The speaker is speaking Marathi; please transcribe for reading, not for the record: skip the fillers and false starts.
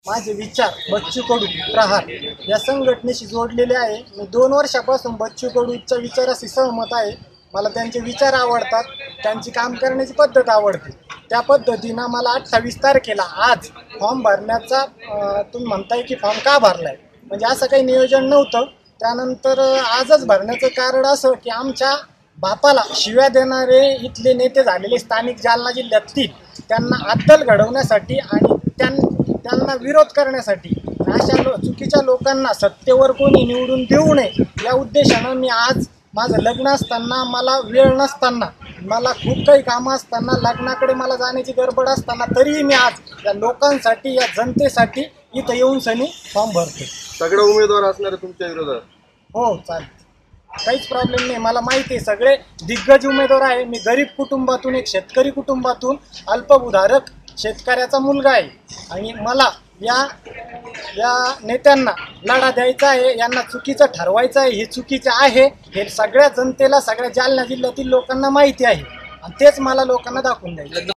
माझे विचार बच्चू कडू प्रहार या संघटनेशी जोडलेले आहे। मी 2 वर्षापासून बच्चू कडूच्या विचाराशी सहमत आहे। मला त्यांचे विचार आवडतात, त्यांची काम करण्याची पद्धत आवडते। त्या पद्धतीनं मला 28 तारखेला आज फॉर्म भरण्याचा तुम्ही म्हणताय की फॉर्म का भरलाय, म्हणजे असं काही नियोजन नव्हतं। त्यानंतर आजच भरण्याचं कारण असं की आमच्या बापाला शिव्या देणारे इथले नेते झालेले स्थानिक जालना जिल्ह्यातील त्यांना अद्दल घडवण्यासाठी आणि त्यांना विरोध करण्यासाठी अशा चुकीच्या लोकांना सत्तेवर कोणी निवडून देऊ नये या उद्देशानं मी आज माझं लग्न असताना, मला वेळ नसताना, मला खूप काही कामं असताना, लग्नाकडे मला जाण्याची गडबड असताना तरीही मी आज या लोकांसाठी, या जनतेसाठी इथं येऊन सनी फॉर्म भरतो। सगळे उमेदवार असणार तुमच्या विरोधात? हो चालेल, काहीच प्रॉब्लेम नाही। मला माहिती आहे सगळे दिग्गज उमेदवार आहे। मी गरीब कुटुंबातून, एक शेतकरी कुटुंबातून, अल्पभूधारक शेतकऱ्याचा मुलगा आहे आणि मला या नेत्यांना लढा द्यायचा आहे। यांना चुकीचं ठरवायचं आहे, हे चुकीचं आहे हे सगळ्या जनतेला, सगळ्या जालना जिल्ह्यातील लोकांना माहिती आहे आणि तेच मला लोकांना दाखवून द्यायचं।